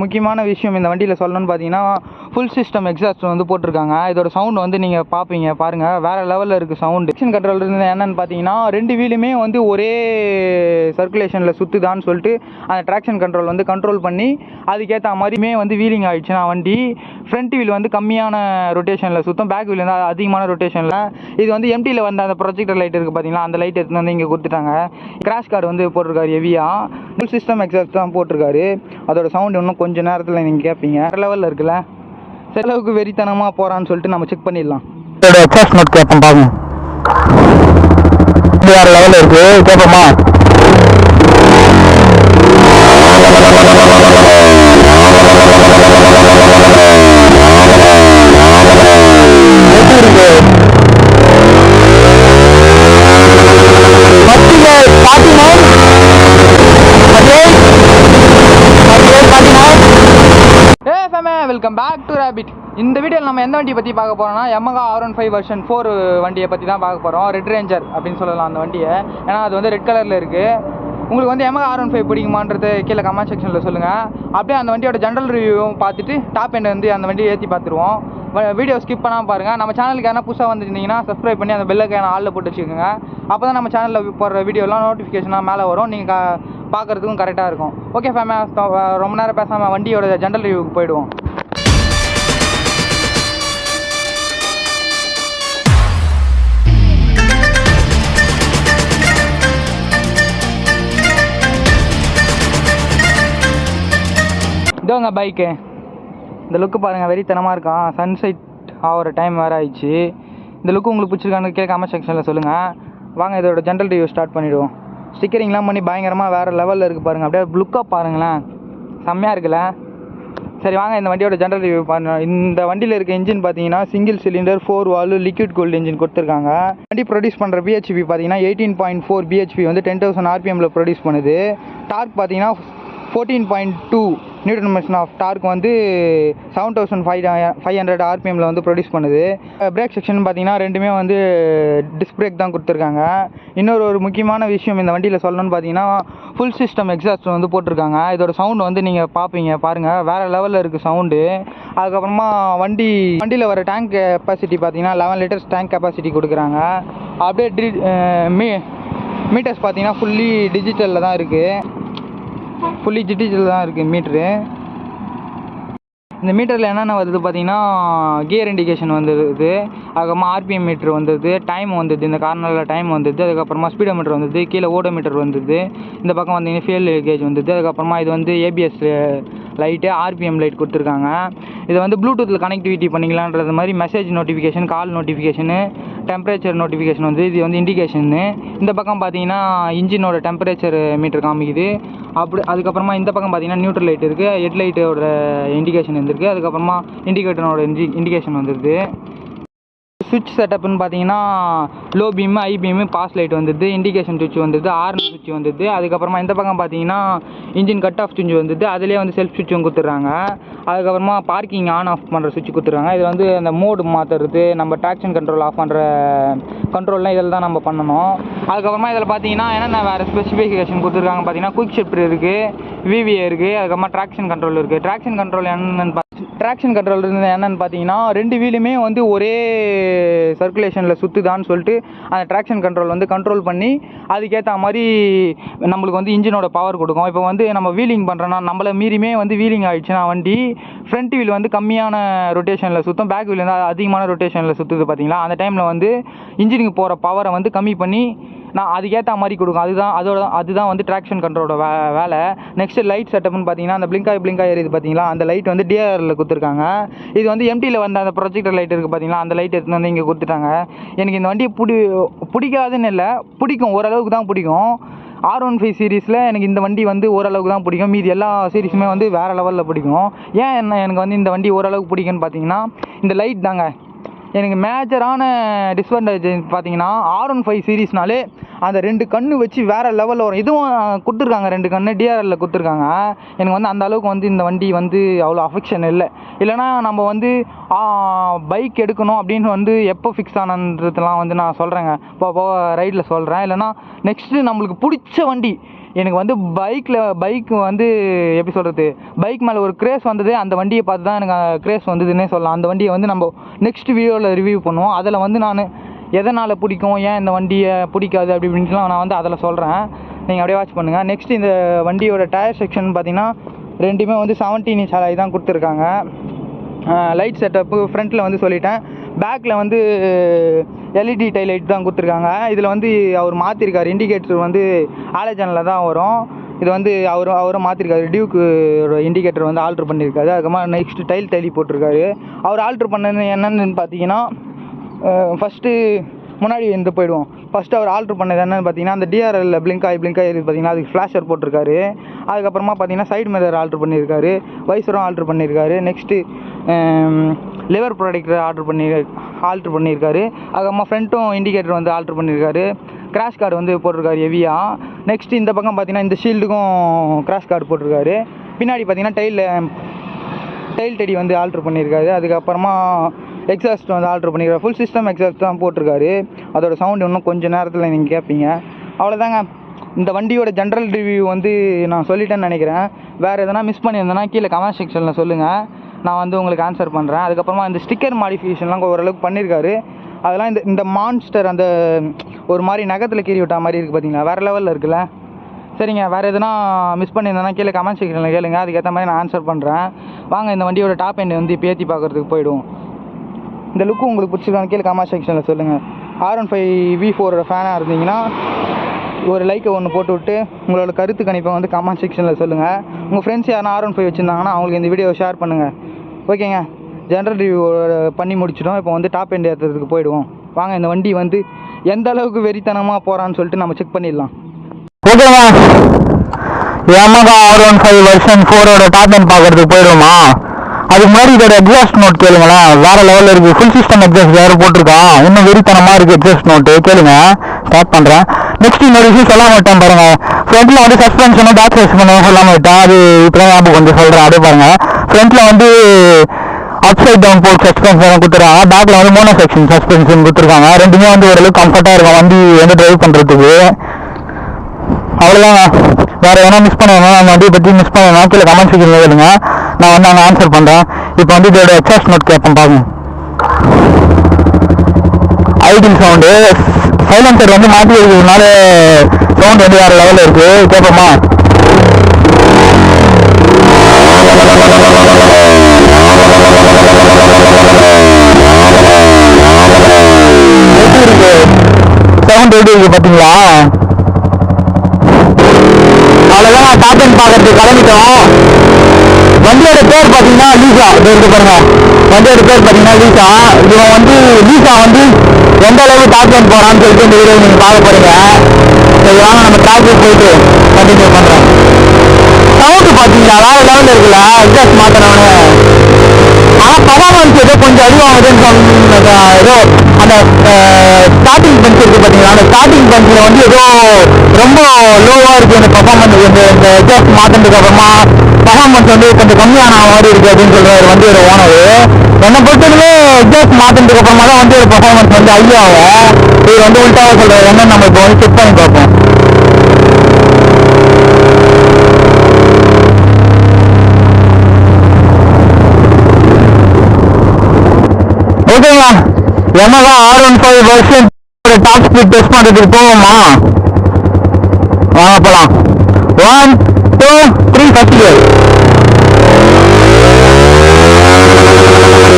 முக்கியமான விஷயம் இந்த வண்டியில் சொல்லணும்னு பார்த்தீங்கன்னா ஃபுல் சிஸ்டம் எக்ஸாஸ்ட் வந்து போட்டிருக்காங்க. இதோட சவுண்ட் வந்து நீங்கள் பார்ப்பீங்க, பாருங்கள், வேறு லெவலில் இருக்குது சவுண்டு. ட்ராக்ஷன் கண்ட்ரோல் இருந்து என்னென்னு பார்த்தீங்கன்னா 2 வீலுமே வந்து ஒரே சர்க்குலேஷனில் சுற்றுதான்னு சொல்லிட்டு அந்த ட்ராக்ஷன் கண்ட்ரோல் வந்து கண்ட்ரோல் பண்ணி அதுக்கேற்ற மாதிரியுமே வந்து வீலிங் ஆகிடுச்சுன்னா வண்டி ஃப்ரண்ட் வீல் வந்து கம்மியான ரொட்டேஷனில் சுற்றும், பேக் வீல் வந்து அதிகமான ரொட்டேஷனில். இது வந்து எம்டியில் வந்து அந்த ப்ரொஜெக்டர் லைட் இருக்குது பார்த்தீங்களா, அந்த லைட் எடுத்துன்னு வந்து இங்கே கொடுத்துட்டாங்க. கிராஷ் கார்டு வந்து போட்டிருக்காரு ஹெவியாக, ஃபுல் சிஸ்டம் எக்ஸாஸ்ட் தான் போட்டிருக்காரு. அதோட சவுண்ட் இன்னும் கொஞ்சம் நேரத்தில் நீங்கள் கேட்பீங்க. வேறு லெவலில் இருக்குல்ல, செலவுக்கு வெறித்தனமாக போகிறான்னு சொல்லிட்டு நம்ம செக் பண்ணிடலாம். இதோட எக்ஸாஸ்ட் நோட் கேட்போம், பாருங்க, வேறு லெவலில் இருக்குது, கேட்போமா? Welcome back to Rapid. இந்த வீடியோவில் நம்ம எந்த வண்டியை பற்றி பார்க்க போகிறோம்னா Yamaha R15 வெர்ஷன் 4 வண்டியை பற்றி தான் பார்க்க போகிறோம். ரெட் ரேஞ்சர் அப்படின்னு சொல்லலாம் அந்த வண்டியை, ஏன்னா அது வந்து ரெட் கலரில் இருக்குது. உங்களுக்கு வந்து Yamaha R15 பிடிக்குமான்றது கீழே கமெண்ட் செக்ஷனில் சொல்லுங்கள். அப்படியே அந்த வண்டியோட ஜென்ரல் ரிவ்யூவும் பார்த்துட்டு டாப் எண்ட் வந்து அந்த வண்டியை ஏற்றி பார்த்துருவோம். வீடியோ ஸ்கிப் பண்ணாமல் பாருங்கள். நம்ம சேனலுக்கு யாரா புதுசாக வந்துருந்தீங்கன்னா சப்ஸ்கிரைப் பண்ணி அந்த பெல்லைக்கான ஆளில் போட்டு வச்சுக்கோங்க. அப்போ தான் நம்ம சேனலில் போடுற வீடியோலாம் நோட்டிஃபிகேஷனாக மேலே வரும், நீங்கள் பார்க்குறதுக்கும் கரெக்டாக இருக்கும். ஓகே ஃபேமிலி, ரொம்ப நேரம் பேசாமல் வண்டியோட ஜென்ரல் ரிவ்யூக்கு போயிடுவோம். இதோங்க பைக்கு, இந்த லுக்கு பாருங்கள், வெறித்தனமாக இருக்கான். சன்செட் ஆகிற டைம் வேறு ஆயிடுச்சு. இந்த லுக்கு உங்களுக்கு பிடிச்சிருக்கான்னு கீழே கமெண்ட் செக்ஷனில் சொல்லுங்கள். வாங்க இதோட ஜென்ரல் ரிவ்யூ ஸ்டார்ட் பண்ணிவிடுவோம். ஸ்டிக்கரிங்லாம் பண்ணி பயங்கரமாக வேறு லெவலில் இருக்குது பாருங்கள். அப்படியே லுக்காக பாருங்களேன், செம்மையாக இருக்குல்ல. சரி வாங்க இந்த வண்டியோட ஜென்ரல் ரிவ்யூ பண்ணோம். இந்த வண்டியில் இருக்க இன்ஜின் பார்த்தீங்கன்னா single cylinder 4 valve liquid gold engine கொடுத்துருக்காங்க. வண்டி ப்ரொடியூஸ் பண்ணுற பிஹெச்பி பார்த்தீங்கன்னா 18.4 பிஹெச்பி வந்து 10,000 RPMல ப்ரொடியூஸ் பண்ணுது. டார்க் பார்த்தீங்கன்னா 14.2 நியூட்டன் மீட்டர் ஆஃப் டார்க் வந்து 7,500 RPMல வந்து ப்ரொடியூஸ் பண்ணுது. பிரேக் செக்ஷன் பார்த்தீங்கன்னா ரெண்டுமே வந்து டிஸ்க் பிரேக் தான் கொடுத்துருக்காங்க. ஒரு முக்கியமான விஷயம் இந்த வண்டியில் சொல்லணும்னு பார்த்தீங்கன்னா ஃபுல் சிஸ்டம் எக்ஸாஸ்ட் வந்து போட்டிருக்காங்க. இதோட சவுண்ட் வந்து நீங்கள் பார்ப்பீங்க, பாருங்கள், வேறு லெவலில் இருக்குது சவுண்டு. அதுக்கப்புறமா வண்டியில் வர டேங்க் கெப்பாசிட்டி பார்த்தீங்கன்னா 11 லிட்டர்ஸ் டேங்க் கெப்பாசிட்டி கொடுக்குறாங்க. அப்படியே மீட்டர்ஸ் பார்த்தீங்கன்னா ஃபுல்லி டிஜிட்டலில் தான் இருக்குது, மீட்ரு. இந்த மீட்டரில் என்னென்ன வருது பார்த்தீங்கன்னா கியர் இண்டிகேஷன் வந்துடுது, அதுக்கப்புறமா RPM மீட்ரு வந்துடுது, டைம் வந்துடுது, இந்த கார்னரில் டைம் வந்துடுது, அதுக்கப்புறமா ஸ்பீடோ மீட்டர் வந்துடுது, கீழே ஓடோ மீட்டர் வந்துடுது, இந்த பக்கம் வந்தீங்கன்னா ஃபியூல் கேஜ் வந்துடுது, அதுக்கப்புறமா இது வந்து ABS லைட்டு, RPM லைட் கொடுத்துருக்காங்க. இதை வந்து ப்ளூடூத்தில் கனெக்டிவிட்டி பண்ணிக்கலான்றது மாதிரி மெசேஜ் நோட்டிஃபிகேஷன், கால் நோட்டிஃபிகேஷனு, டெம்பரேச்சர் நோட்டிஃபிகேஷன் வந்து இது வந்து இண்டிகேஷனு. இந்த பக்கம் பார்த்தீங்கன்னா இன்ஜினோட டெம்பரேச்சர் மீட்டர் காமிக்குது. அதுக்கப்புறமா இந்த பக்கம் பார்த்தீங்கன்னா நியூட்ரல் லைட் இருக்குது, ஹெட் லைட்டோட இண்டிகேஷன் வந்துருக்கு, அதுக்கப்புறமா இண்டிகேட்டரோட இண்டிகேஷன் வந்துடுது. சுவிட்ச் செட்டப்னு பார்த்தீங்கன்னா low beam, high beam, pass light வந்துடுது, இண்டிகேஷன் சுவிட்ச் வந்துடுது, ஆர்ன் சுவிட்ச் வந்துடுது. அதுக்கப்புறமா இந்த பக்கம் பார்த்தீங்கன்னா இன்ஜின் கட் ஆஃப் சுவிட்ச் வந்துடுது, அதிலே வந்து செல்ஃப் சுவிட்சும் கொடுத்துட்றாங்க. அதுக்கப்புறமா பார்க்கிங் ஆன் ஆஃப் பண்ணுற சுவிட்ச் கொடுத்துட்றாங்க. இது வந்து அந்த மோடு மாற்றுறது, நம்ம ட்ராக்ஷன் கண்ட்ரோல் ஆஃப் பண்ணுற கண்ட்ரோல்லாம் இதில் தான் நம்ம பண்ணணும். அதுக்கப்புறமா இதில் பார்த்தீங்கன்னா என்னென்ன வேறு ஸ்பெசிஃபிகேஷன் கொடுத்துருக்காங்க பார்த்தீங்கன்னா குயிக் ஷிஃப்ட் இருக்குது, VVA இருக்குது, அதுக்கப்புறமா ட்ராக்ஷன் கண்ட்ரோல் இருக்குது. ட்ராக்ஷன் கண்ட்ரோல் என்னென்னு பார்த்தீங்கன்னா 2 வீலுமே வந்து ஒரே சர்க்குலேஷனில் சுற்றுதான்னு சொல்லிட்டு அந்த ட்ராக்ஷன் கண்ட்ரோல் வந்து கண்ட்ரோல் பண்ணி அதுக்கேற்ற மாதிரி நம்மளுக்கு வந்து இன்ஜினோட பவர் கொடுக்கும். இப்போ வந்து நம்ம வீலிங் பண்ணுறோன்னா நம்மளை மீறியுமே வந்து வீலிங் ஆகிடுச்சுன்னா வண்டி ஃப்ரண்ட் வீல் வந்து கம்மியான ரொட்டேஷனில் சுற்றும், பேக் வீல் வந்து அதிகமான ரொட்டேஷனில் சுற்றுது பார்த்தீங்களா, அந்த டைமில் வந்து இன்ஜினுக்கு போகிற பவரை வந்து கம்மி பண்ணி நான் அதுக்கேற்ற மாதிரி கொடுக்கும். அதுதான் வந்து ட்ராக்ஷன் கண்ட்ரோலோட வேலை. நெக்ஸ்ட் லைட் செட்டப்னு பார்த்தீங்கன்னா அந்த பிளிங்காக எரியுது பார்த்தீங்களா, அந்த லைட் வந்து DRL கொடுத்துருக்காங்க. இது வந்து எம்டியில் வந்து அந்த ப்ரொஜெக்டர் லைட் இருக்குது பார்த்தீங்களா, அந்த லைட் எடுத்துன்னு வந்து இங்கே கொடுத்துட்டாங்க. எனக்கு இந்த வண்டியை பிடிக்காதுன்னு இல்லை, பிடிக்கும், ஓரளவுக்கு தான் பிடிக்கும். R15 சீரீஸில் எனக்கு இந்த வண்டி வந்து ஓரளவுக்கு தான் பிடிக்கும், மீதி எல்லா சீரீஸுமே வந்து வேறு லெவலில் பிடிக்கும். ஏன் எனக்கு வந்து இந்த வண்டி ஓரளவுக்கு பிடிக்குன்னு பார்த்தீங்கன்னா இந்த லைட் தாங்க. எனக்கு மேஜரான டிஸ்அட்வான்டேஜ் பார்த்தீங்கன்னா R15 சீரீஸ்னாலே அந்த 2 கண்ணு வச்சு வேறு லெவலில் வரும். இதுவும் கொடுத்துருக்காங்க, 2 கண்ணு DRL கொடுத்துருக்காங்க. எனக்கு வந்து அந்த அளவுக்கு வந்து இந்த வண்டி வந்து அவ்வளோ அஃபெக்ஷன் இல்லைனா நம்ம வந்து பைக் எடுக்கணும் அப்படின்னு வந்து எப்போ ஃபிக்ஸ் ஆனன்றதுலாம் வந்து நான் சொல்கிறேங்க, இப்போ ரைடில் சொல்கிறேன். இல்லைனா நெக்ஸ்ட்டு நம்மளுக்கு பிடிச்ச வண்டி எனக்கு வந்து பைக் வந்து எப்படி சொல்கிறது, பைக் மேலே ஒரு கிரேஸ் வந்தது. அந்த வண்டியை பார்த்து தான் எனக்கு கிரேஸ் வந்ததுன்னே சொல்லலாம். அந்த வண்டியை வந்து நம்ம நெக்ஸ்ட் வீடியோவில் ரிவ்யூ பண்ணுவோம். அதில் வந்து நான் எதனால் பிடிக்கும், ஏன் இந்த வண்டியை பிடிக்காது அப்படி இப்படின்ட்டுலாம் நான் வந்து அதில் சொல்கிறேன். நீங்கள் அப்படியே வாட்ச் பண்ணுங்கள். நெக்ஸ்ட் இந்த வண்டியோட டயர் செக்ஷன் பார்த்தீங்கன்னா ரெண்டுமே வந்து 17 inch அலாய் தான் கொடுத்துருக்காங்க. லைட் செட்டப்பு ஃப்ரண்ட்டில் வந்து சொல்லிட்டேன். பேக்கில் வந்து எல்இடி டைலைட் தான் கொடுத்துருக்காங்க. இதில் வந்து அவர் மாற்றிருக்காரு. இண்டிகேட்டர் வந்து ஆலஜனில் தான் வரும். இது வந்து அவரை மாற்றிருக்காரு. டியூக்கு இண்டிகேட்டர் வந்து ஆல்ட்ரு பண்ணியிருக்காரு. அதுக்கப்புறமா நெக்ஸ்ட் டைலி போட்டிருக்காரு. அவர் ஆல்ட்ரு பண்ணது என்னென்னு பார்த்தீங்கன்னா, ஃபஸ்ட்டு முன்னாடி வந்து போயிடுவோம். ஃபஸ்ட்டு அவர் ஆல்ட்ரு பண்ணது என்னென்னு பார்த்தீங்கன்னா, அந்த டிஆர்எல் பிளிங்க் ஆகி பார்த்தீங்கன்னா அதுக்கு ஃப்ளாஷர் போட்டிருக்காரு. அதுக்கப்புறமா பார்த்தீங்கன்னா சைடு மிரர் ஆல்ட்ரு பண்ணியிருக்காரு. வைசரும் ஆல்ட்ரு பண்ணியிருக்காரு. நெக்ஸ்ட்டு லிவர் ப்ராடக்டர் ஆல்ட்ரு பண்ணியிருக்காரு. அதுக்கப்புறமா ஃப்ரண்ட்டும் இண்டிகேட்டர் வந்து ஆல்ட்ரு பண்ணியிருக்காரு. கிராஷ் கார்டு வந்து போட்டிருக்காரு ஹெவியாக. நெக்ஸ்ட் இந்த பக்கம் பார்த்தீங்கன்னா இந்த ஷீல்டுக்கும் கிராஷ் கார்டு போட்டிருக்காரு. பின்னாடி பார்த்தீங்கன்னா டைல் டெடி வந்து ஆல்ட்ரு பண்ணியிருக்காரு. அதுக்கப்புறமா எக்ஸாஸ்ட் வந்து ஆல்ட்ரு பண்ணியிருக்காரு. ஃபுல் சிஸ்டம் எக்ஸாஸ்ட் தான் போட்டிருக்காரு. அதோட சவுண்டு இன்னும் கொஞ்சம் நேரத்தில் நீங்கள் கேட்பீங்க. அவ்வளோதாங்க. இந்த வண்டியோட ஜென்ரல் ரிவ்யூ வந்து நான் சொல்லிட்டேன்னு நினைக்கிறேன். வேறு எதனா மிஸ் பண்ணியிருந்தேன்னா கீழே கமெண்ட் செக்ஷனில் சொல்லுங்கள், நான் வந்து உங்களுக்கு ஆன்சர் பண்ணுறேன். அதுக்கப்புறமா இந்த ஸ்டிக்கர் மாடிஃபிகேஷன்லாம் ஓரளவுக்கு பண்ணியிருக்காரு. அதெல்லாம் இந்த மான்ஸ்டர் அந்த ஒரு மாதிரி நகத்தில் கீறி விட்டா மாதிரி இருக்குது பார்த்தீங்களா, வேறு லெவலில் இருக்குல்ல. சரிங்க, வேறு எதுனா மிஸ் பண்ணியிருந்தேன்னா கீழே கமெண்ட் செக்ஷனில் கேளுங்க, அதுக்கேற்ற மாதிரி நான் ஆன்சர் பண்ணுறேன். வாங்க இந்த வண்டியோட டாப் எண்ட் வந்து இப்போ ஏற்றி பார்க்குறதுக்கு போயிடுவோம். இந்த லுக்கு உங்களுக்கு பிடிச்சிருக்கான்னு கீழே கமெண்ட் செக்ஷனில் சொல்லுங்கள். R15 V4 ஃபேனாக இருந்தீங்கன்னா ஒரு லைக்கை ஒன்று போட்டு விட்டு உங்களோட கருத்து கணிப்பை வந்து கமெண்ட் செக்ஷனில் சொல்லுங்கள். உங்கள் ஃப்ரெண்ட்ஸ் யாரும் R15 வச்சுருந்தாங்கன்னா அவங்களுக்கு இந்த வீடியோவை ஷேர் பண்ணுங்கள். ஓகேங்க, ஜென்ரல் ரிவ்யூ பண்ணி முடிச்சிட்டோம். இப்போ வந்து டாப் எண்ட் ஏற்றுறதுக்கு போயிடுவோம். வாங்க இந்த வண்டி வந்து எந்த அளவுக்கு வெறித்தனமாக போகிறான்னு சொல்லிட்டு நம்ம செக் பண்ணிடலாம். ஓகேங்க, Yamaha R15 version 4 top end பார்க்குறதுக்கு போயிடுவோமா? அதுக்கு முன்னாடி இதோட எக்ஸாஸ்ட் நோட் கேளுங்களேன், வேறு லெவலில் இருக்குது. ஃபுல் சிஸ்டம் எக்ஸாஸ்ட் வேறு போட்டிருக்கான். இன்னும் வெறித்தனமாக இருக்குது எக்ஸாஸ்ட் நோட்டு. கேளுங்க, ஸ்டார்ட் பண்ணுறேன். நெக்ஸ்ட் இன்னொரு விஷயம் சொல்லாமல் விட்டேன் பாருங்கள். ஃப்ரண்ட்டில் வந்து சஸ்பென்ஷனும் பேக் சஸ்பென்ஷனும் சொல்லாமல் விட்டேன். அது இப்போ தான் ஞாபகம் கொஞ்சம் சொல்கிறேன். அப்படியே பாருங்கள், ஃப்ரண்ட்டில் வந்து அப்சைட் டவுன் போர்ட் சஸ்பென்ஷன் கொடுத்துருக்காங்க. பேக்கில் வந்து மோனோ செக்ஷன் சஸ்பென்ஷன் கொடுத்துருக்காங்க. ரெண்டுமே வந்து ஓரளவுக்கு கம்ஃபர்ட்டாக இருக்கும் வண்டி வந்து ட்ரைவ் பண்ணுறதுக்கு. அவ்வளோதாங்க. வேறு எதனா மிஸ் பண்ணுவேன், அந்த வண்டியை பற்றி மிஸ் பண்ணுவேன் கீழே கமெண்ட் செக்ஷனில் கேளுங்க, நான் வந்து அங்கே ஆன்சர் பண்ணுறேன். இப்போ வந்து இதோட எக்ஸாஸ்ட் நோட் கேட்பேன் பாருங்க. ஐடில் சவுண்டு சைலன்சர் வந்து மாட்டி இருக்கிறதுனால சவுண்ட் வந்து வேறு லெவலில் இருக்குது. கேட்போமா? எப்படி இருக்கு சவுண்ட்? எப்படி இருக்கு பார்த்தீங்களா? அவ்வளோதான், டாப் எண்ட் பார்க்கறதுக்கு கிளம்பிட்டோம். வண்டியோட பேர் பார்த்தீங்கன்னா லீசா. இருக்கு பாருங்க, வண்டியோட பேர் பார்த்தீங்கன்னா லீசா. இவன் வந்து லீசா வந்து எந்த அளவுக்கு டாப் எண்ட் போகிறான்னு சொல்லிட்டு இந்த வீடியோ நீங்கள் பார்க்க போகிறீங்க. சரி வாங்க நம்ம ட்ராக்குக்கு போயிட்டு கண்டினியூ பண்ணுறோம். சவுண்டு பார்த்தீங்களா வேறு லெவலில் இருக்குல்ல, எக்ஸாஸ்ட் மாற்றினவனே. ஆனால் பர்ஃபார்மன்ஸ் ஏதோ கொஞ்சம் அடிவாகுதுன்னு ஏதோ அந்த ஸ்டார்டிங் பஞ்ச் இருக்குது பார்த்தீங்களா, அந்த ஸ்டார்டிங் பஞ்சில் வந்து ஏதோ ரொம்ப லோவாக இருக்குது இந்த பர்ஃபார்மன்ஸ். இந்த எக்ஸாஸ்ட் மாற்றினதுக்கு அப்புறமா பர்ஃபார்மன்ஸ் வந்து கொஞ்சம் கம்மியான மாதிரி இருக்குது அப்படின்னு சொல்கிறார் வண்டியோட ஓனர். என்னை பொறுத்தவரைக்குமே எக்ஸாஸ்ட் மாற்றினதுக்கு அப்புறமா தான் வண்டியோட பர்ஃபார்மன்ஸ் வந்து ஐயாகும். இது வந்து உள்டாக சொல்கிறார். என்னன்னு நம்ம இப்போ வந்து செக் பண்ணி பார்ப்போம். ஓகேங்களா, Yamaha R15 version top speed test பண்ணுறதுக்கு போவோமா? வாங்க போகலாம். 1 2 3 first gear.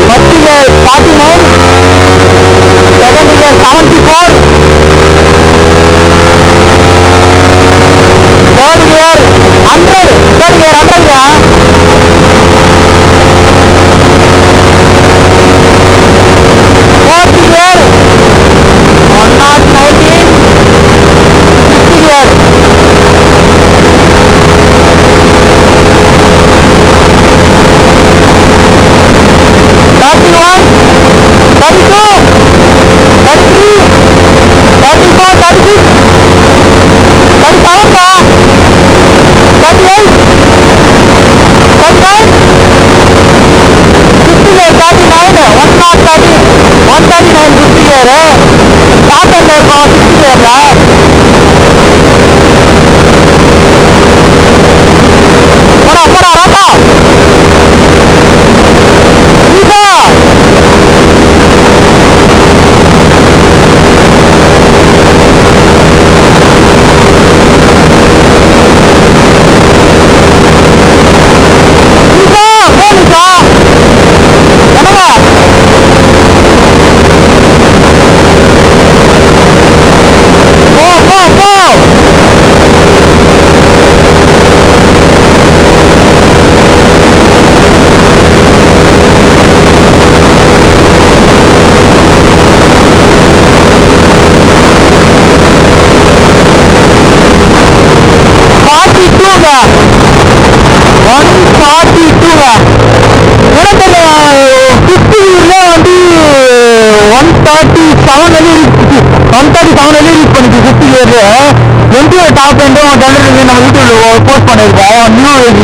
First gear 49, second gear 74, third gear 100, தேர்ட் கியர் 100ங்க. Fourth gear 119, fifth gear 31, 32, 33, 34, 36, 37, 38, 39, 50 gear 39, 130, 139 50 gear. Top end இருக்கும் 50 gearல.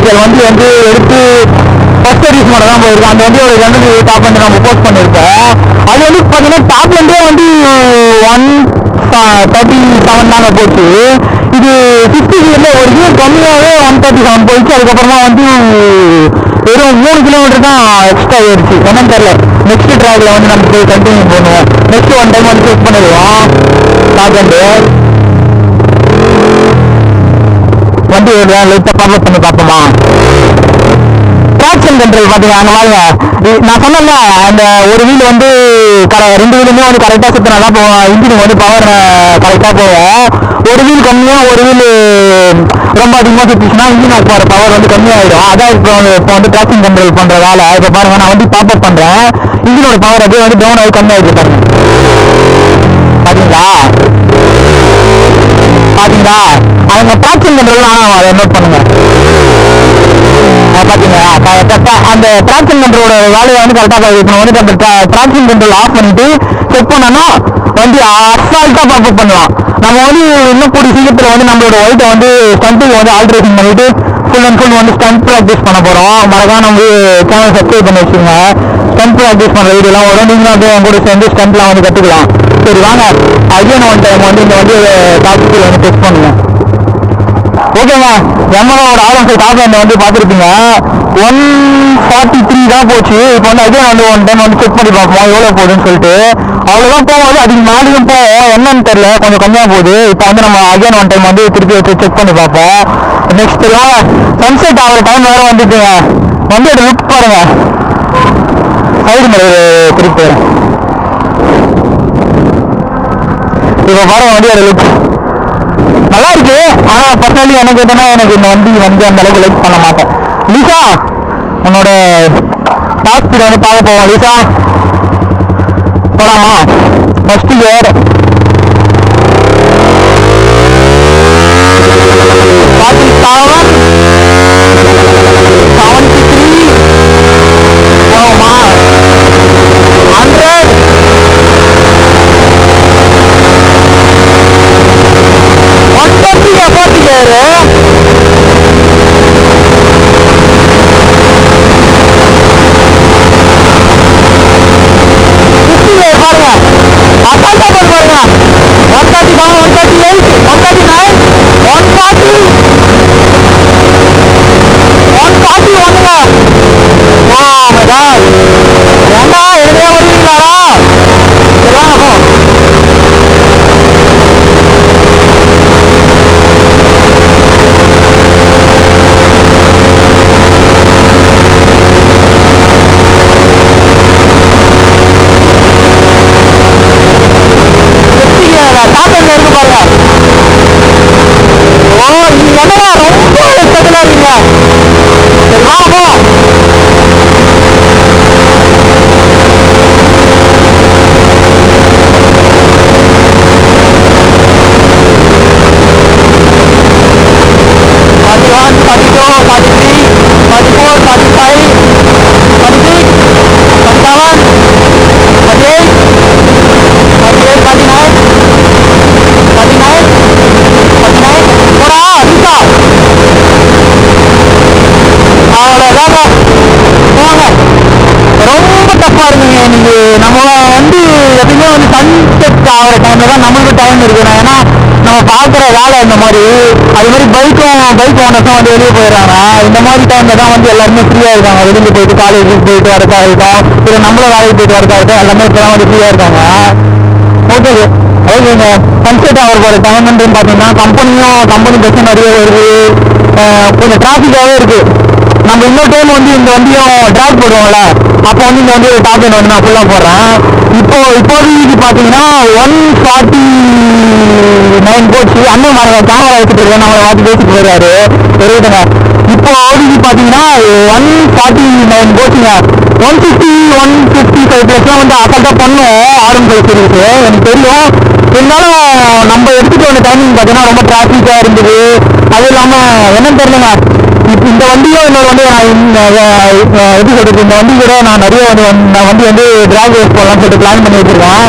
வெஹிக்கல் வண்டி வந்து எடுத்து ஃபர்ஸ்ட் சர்வீஸ் மட்டும் தான் போயிருக்கோம். அந்த வண்டியோட ஜெனரல் டாப் வந்து நம்ம போஸ்ட் பண்ணியிருக்கோம். அது வந்து பார்த்தீங்கன்னா டாப் வண்டியே வந்து 137 தாங்க போச்சு. இது 50 ஒரு கிலோ கம்மியாகவே 137 போயிடுச்சு. அதுக்கப்புறமா வந்து வெறும் 3 கிலோமீட்டர் தான் எக்ஸ்ட்ரா ஆயிடுச்சு. என்னன்னு தெரியல. நெக்ஸ்ட் ட்ராக்ல வந்து நம்ம போய் கண்டினியூ பண்ணுவோம். நெக்ஸ்ட் ஒன் டைம் வந்து செக் பண்ணிடுவோம். டாப் வந்து வண்டி லைட்டாக ப்ராப்ளம் பண்ணி பார்ப்போமா. ட்ராக்ஷன் கண்ட்ரோல் பார்த்தீங்க அந்த மாதிரிங்க. நான் சொன்னேன்ல அந்த ஒரு வீல் வந்து 2 வீலுமே வந்து கரெக்டாக சுற்றினா தான் போவோம். இன்ஜினுக்கு வந்து பவர் கரெக்டாக போவோம். ஒரு வீல் கம்மியாக ஒரு வீல் ரொம்ப அதிகமாக சுற்றிச்சுன்னா இன்ஜின் போகிற பவர் வந்து கம்மியாகிடும். அதான் இப்போ வந்து ட்ராக்ஷன் கண்ட்ரோல் பண்ணுறதால இப்போ பாருங்கள் நான் வந்து பாப் அப் பண்ணுறேன். இன்ஜினோட பவர் அப்படியே வந்து டவுன் ஆகி கம்மியாகிட்டு பாருங்க. பார்த்தீங்களா அவங்க ட்ராக்ஷன் கண்ட்ரோல்லாம் அதை நோட் பண்ணுங்க. பார்த்தீங்களா கரெக்டாக அந்த ட்ராக்ஷன் கண்ட்ரோலோட வேலையை வந்து கரெக்டாக இப்போ வந்து அந்த ட்ராக்ஷன் கண்ட்ரோல் ஆஃப் பண்ணிட்டு செக் பண்ணோன்னா வண்டி அசால்ட்டாக பாப்பப் பண்ணலாம். நம்ம வந்து இன்னும் கூடிய சீக்கிரத்தில் வந்து நம்மளோட ஒயிட்டை வந்து ஸ்டண்ட்டுக்கு வந்து ஆல்ட்ரேஷன் பண்ணிட்டு ஃபுல் அண்ட் ஃபுல் வந்து ஸ்டண்ட் ப்ராக்டிஸ் பண்ண போகிறோம். மறக்காம நம்ம சேனல் சப்ஸ்கிரைப் பண்ணி வச்சுக்கோங்க. ஸ்டண்ட் ப்ராக்டிஸ் பண்ணுற வீடியோலாம் வரும். நீங்களும் அப்படியே என் கூட சேர்ந்து ஸ்டண்ட்லாம் வந்து கற்றுக்கலாம். சரி வாங்க அகைன் ஒன் டைம் வந்து இந்த வண்டியோட டாப் ஸ்பீட் வந்து டெஸ்ட் பண்ணுங்க. ஓகேங்க, எம்மனோட R15 டாப் எண்ட் வந்து பார்த்துருப்பீங்க 143 தான் போச்சு. இப்போ வந்து அகைன் வந்து ஒன் டைம் வந்து செக் பண்ணி பார்ப்போம் எவ்வளோ போகுதுன்னு சொல்லிட்டு. அவ்வளோதான் போகும்போது அதுக்கு மேலேயும் போவோம். என்னன்னு தெரியல, கொஞ்சம் கம்மியாக போகுது. இப்போ வந்து நம்ம அகைன் ஒன் டைம் வந்து திருப்பி வச்சு செக் பண்ணி பார்ப்போம். நெக்ஸ்ட்லாம் சன்செட் ஆகிற டைம் வேறு வந்துட்டுங்க. வண்டியோட லுக் பாருங்க. சைடு மேலே திருப்பி போயிடும். இப்போ பாருங்க வண்டியோட லுக் நல்லா இருக்கு. ஆனால் பர்சனலி எனக்கு எதுனா எனக்கு இந்த வண்டி வந்து அந்த அளவுக்கு லைக் பண்ண மாட்டேன். லீசா உன்னோட டாப் ஸ்பீட் வந்து பார்க்க போவோம். லீசா போலாமா? ஃபர்ஸ்ட் இயர் 10 டைம் இருக்குண்ணா. ஏன்னா நம்ம பார்க்குற வேலை இந்த மாதிரி அது மாதிரி பைக் ஓனர்ஸும் வந்து வெளியே போயிடுறாங்க. இந்த மாதிரி டைமில் தான் வந்து எல்லாருமே ஃப்ரீயாக இருக்காங்க. வெளியில் போயிட்டு காலேஜுக்கு போயிட்டு வரதா இருக்கட்டும், இல்லை நம்மளும் வேலைக்கு போயிட்டு வரதா இருக்கட்டும், எல்லாமே இப்போ தான் வந்து ஃப்ரீயாக இருக்காங்க. ஓகே ஓகேங்க. சன்செட் ஆகிற போகிற டைம்னு பார்த்தீங்கன்னா கம்பெனி பஸ்ஸும் நிறைய வருது, கொஞ்சம் டிராஃபிக்காகவே இருக்குது. நம்ம இன்னொரு டைம் வந்து இந்த வண்டியும் ட்ராக் போடுவோம்ல, அப்போ வந்து இந்த வண்டியோட டாப் எண்ட் வந்து நான் ஃபுல்லாக போடுறேன். இப்போதைக்கு பார்த்தீங்கன்னா 149 போச்சு. அண்ணன் மாறங்க கேமரா வச்சுட்டு இருக்கேன், நம்மளை மாற்றி பேசிட்டு போயிடுறாரு. தெரியுதுங்க. இப்போதைக்கு பார்த்தீங்கன்னா 149 போச்சுங்க. 155 ப்ளஸ்லாம் வந்து அசால்ட்டாக பண்ணும் R15 சீரிஸு, எனக்கு தெரியும். இருந்தாலும் நம்ம எடுத்துகிட்டு வந்த டைமிங் பார்த்தீங்கன்னா ரொம்ப டிராஃபிக்காக இருந்தது. அதுவும் இல்லாமல் என்னன்னு தெரியலங்க, இந்த வண்டியும் இன்னொரு வண்டி எப்படி சொல்றது, இந்த வண்டி கூட நான் நிறைய நான் வண்டி வந்து டிராக் ரேஸ் போடலாம்னு சொல்லிட்டு பிளான் பண்ணி வச்சிருக்கேன்.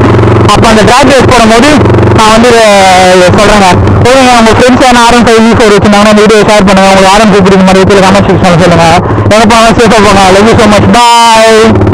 அப்போ அந்த டிராக் ரேஸ் போடும்போது நான் வந்து சொல்கிறேங்க. ஓகேங்க, உங்கள் ஃப்ரெண்ட்ஸ் R15 V4 வச்சுருந்தாங்கன்னா அந்த வீடியோ ஷேர் பண்ணுங்கள். உங்களுக்கு R15 பிடிக்கும் மாதிரி கமெண்ட் செக்ஷனில் சொல்லுங்கள். எங்கே போனாலும் சேஃபாக போங்க. Love you so much, bye.